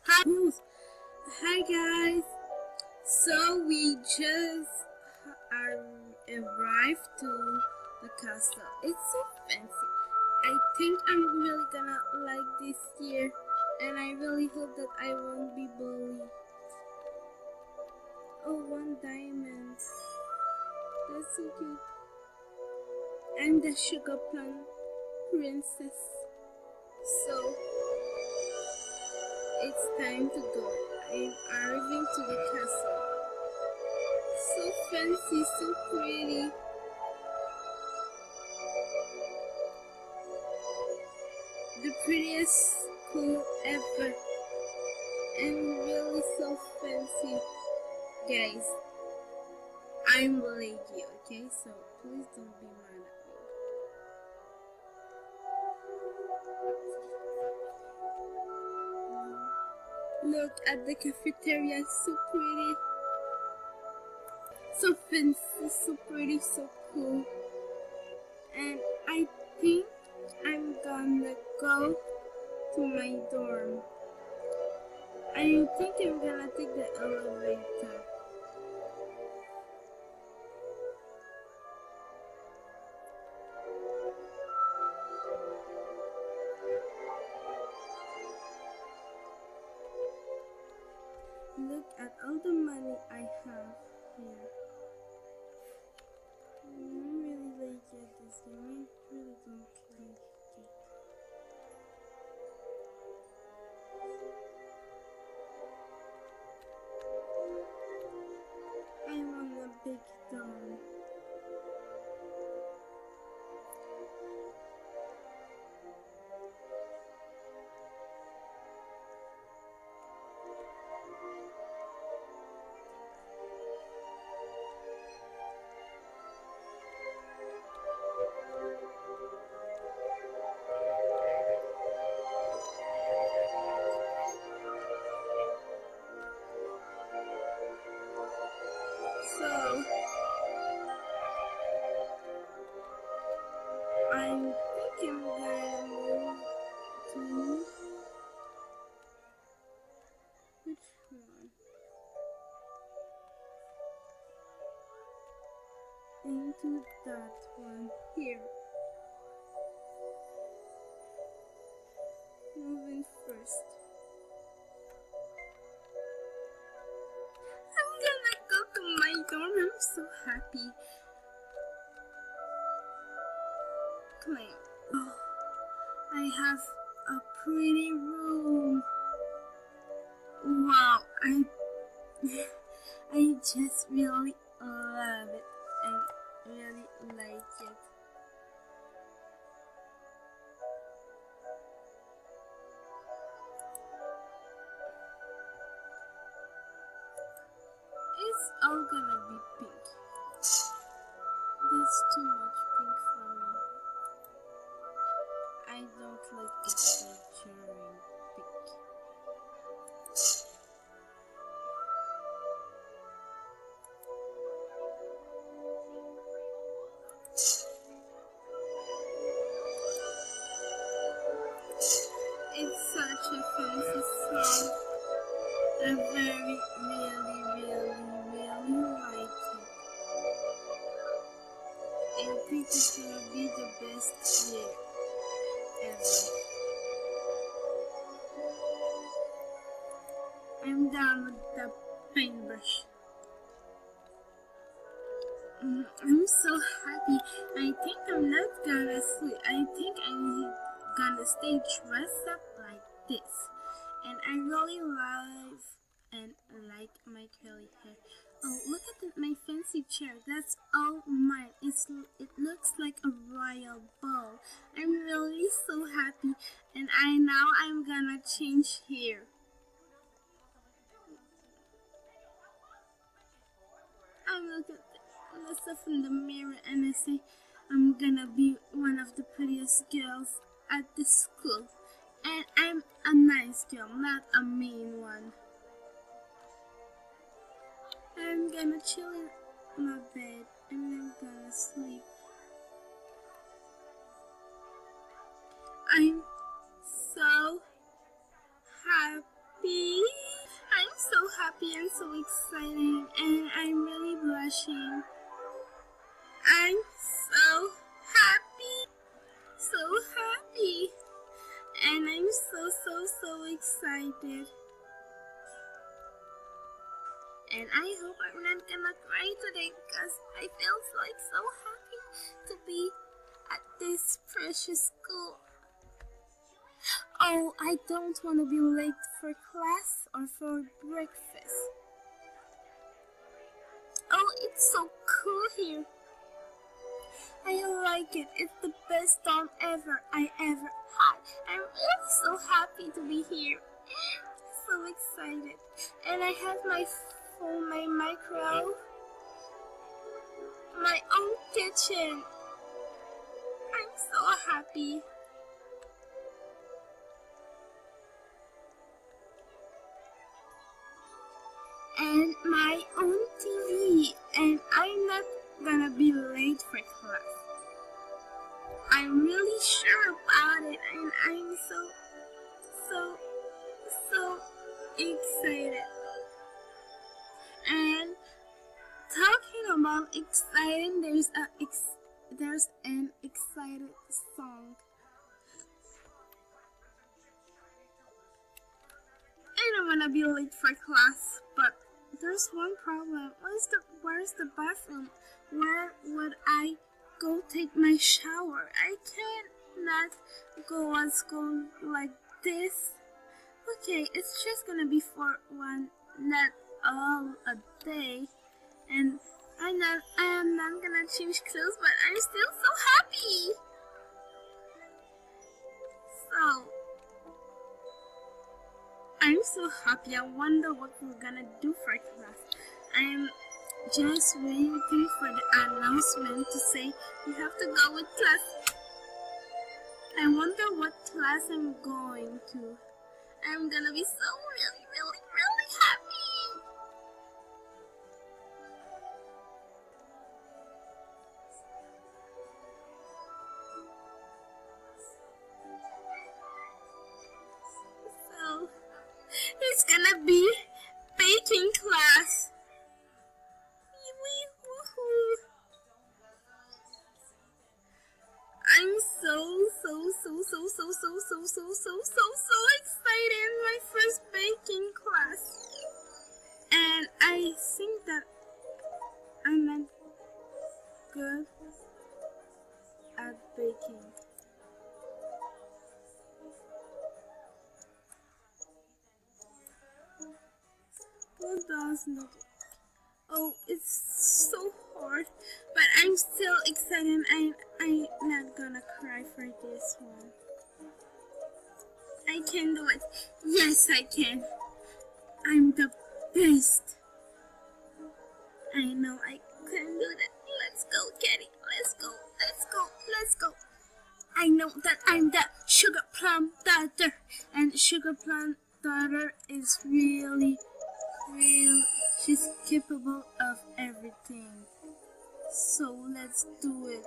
Hi, hi guys. So we just arrived to the castle. It's so fancy. I think I'm really gonna like this year, and I really hope that I won't be bullied. Oh, 1 diamond. That's so cute. I'm the sugar plum princess. So it's time to go. I'm arriving to the castle. So fancy, so pretty. The prettiest school ever. And really so fancy. Guys, I'm lady, okay? So please don't be mad at me. Look at the cafeteria, so pretty. So fancy, so pretty, so cool. And I think I'm gonna go to my dorm. I think I'm gonna take the elevator. Look at all the money I have here. I really like this game. I really don't like it. I want a big dome. So I'm thinking we're gonna move to which one? Into that one here. Moving first. I'm gonna go to my dorm. I'm so happy. Claim. Oh, I have a pretty room. Wow, I just really love it and really like it. It's all gonna be pink. That's too much pink for me. I don't like exaggerating pink. It's such a fancy song. I really like it. I think it's gonna be the best year ever. I'm done with the paintbrush. I'm so happy. I think I'm not gonna sleep. I think I'm gonna stay dressed up like this. And I really love and like my curly hair. Oh, look at my fancy chair. That's all mine. It looks like a royal ball. I'm really so happy. And I'm gonna change here. I look at myself in the mirror and I say, I'm gonna be one of the prettiest girls at the school. And I'm a nice girl, not a mean one. I'm gonna chill in my bed and I'm gonna sleep. I'm so happy. happy. I'm so happy and so excited, and I'm really blushing. I'm so happy, so happy, and I'm so excited. And I hope I'm not gonna cry today because I feel like so happy to be at this precious school. Oh, I don't want to be late for class or for breakfast. Oh, it's so cool here. I like it. It's the best dorm I ever had. I'm really so happy to be here. So excited. And I have my phone, my micro, my own kitchen. I'm so happy. And my own TV, and I'm not gonna be late for class. I'm really sure about it, and I'm so excited. And talking about exciting, there's an excited song. I don't wanna be late for class, but there's one problem. Where's the bathroom? Where would I go take my shower? I cannot go at school like this. Okay, it's just gonna be for one, not all a day. And I am not gonna change clothes, but I'm still so happy. So I'm so happy. I wonder what we're gonna do for class. I'm just waiting for the announcement to say you have to go with class. I wonder what class I'm going to. I'm gonna be so really happy. So it's gonna be baking class. I'm so excited. My first baking class. And I think that I'm not good at baking. What does not? Oh, it's so hard, but I'm still excited. I'm not gonna cry for this one. I can do it. Yes, I can. I'm the best. I know I can do that. Let's go, Kitty. Let's go. I know that I'm the sugar plum daughter, and sugar plum daughter is really she's capable of everything. So let's do it.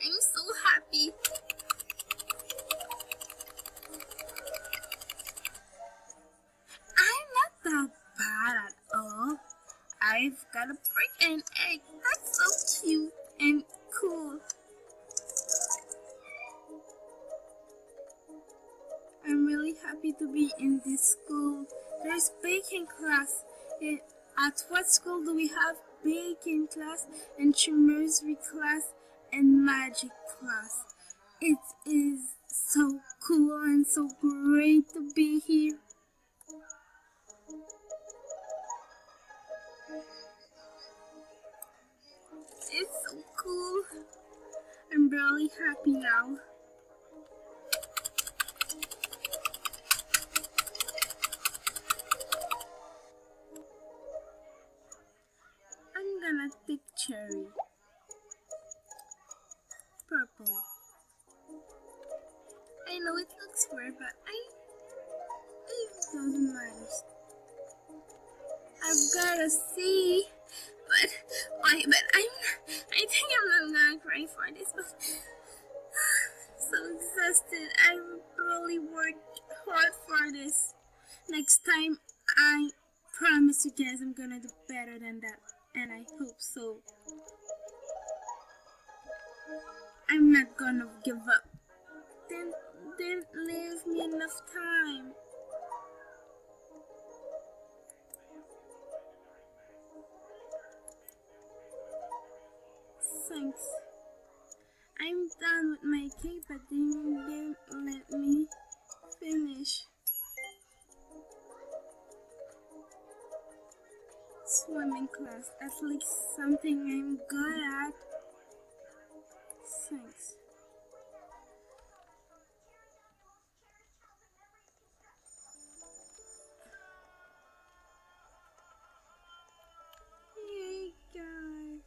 I'm so happy. I'm not that bad at all. I've got a freaking egg. That's so cute and cool. I'm really happy to be in this school. There's baking class. At what school do we have baking class and chemistry class and magic class? It is so cool and so great to be here. It's so cool. I'm really happy now. I'm gonna take cherry. Purple. I know it looks weird, but it doesn't matter. I've gotta see. But I think I'm not gonna cry for this, but so exhausted. I really worked hard for this. Next time, I promise you guys I'm gonna do better than that. And I hope so. I'm not gonna give up. Then leave me enough time. Thanks. I'm done with my cake, but they didn't let me finish. Swimming class, at least something I'm good at. Thanks. Hey guys.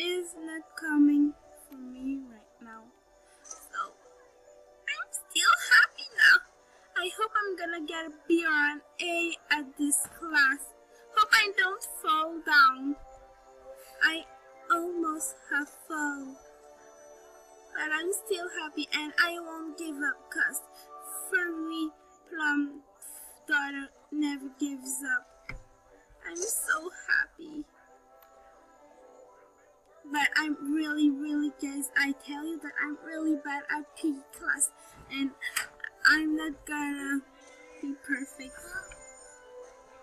Is not coming for me right now. So I'm still happy now. I hope I'm gonna get a B or an A at this class. Hope I don't fall down. I almost have fallen. But I'm still happy and I won't give up cause furry plum daughter never gives up. I'm so happy. But I'm really guys, I tell you that I'm really bad at PE class and I'm not gonna be perfect.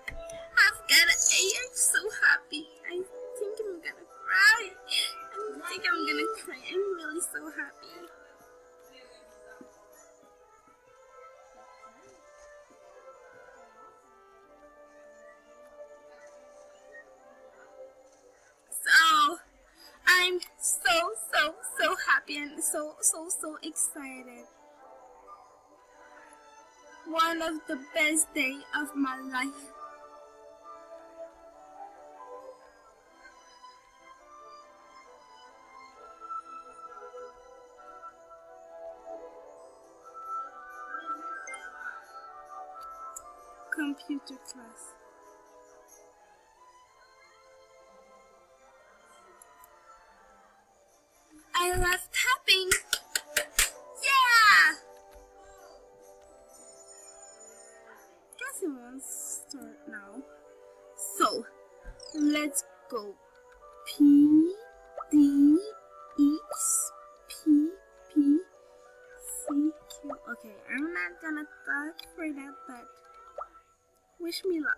I've got an A, I'm so happy. I think I'm gonna cry. I'm really so happy. So I'm so happy and so excited. One of the best days of my life. Computer class. I love tapping. Yeah! Guess it won't start now. So, let's go. P, D, X, P, P, C, Q. Okay, I'm not gonna talk for that, but wish me luck.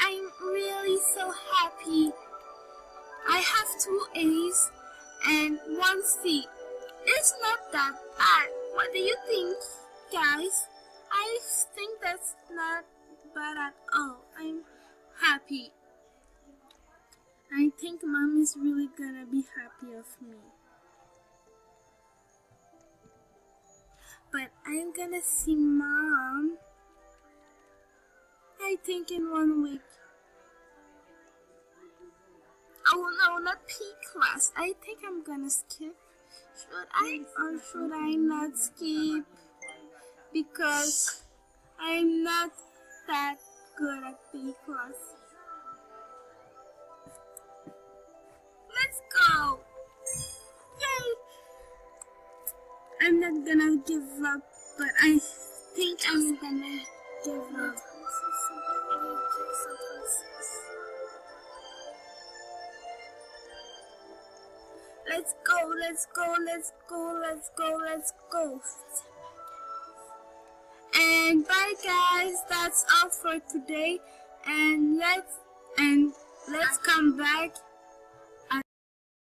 I'm really so happy. I have 2 A's and 1 C. It's not that bad. What do you think, guys? I think that's not bad at all. I'm happy. I think Mom is really gonna be happy of me. But I'm gonna see Mom, I think in 1 week. Oh no, not P class. I think I'm gonna skip. Should I or should I not skip? Because I'm not that good at P class. Let's go! Yay! I'm not gonna give up, but I think I'm gonna give up. Let's go, let's go, let's go, let's go, let's go. And bye guys, that's all for today. And let's come back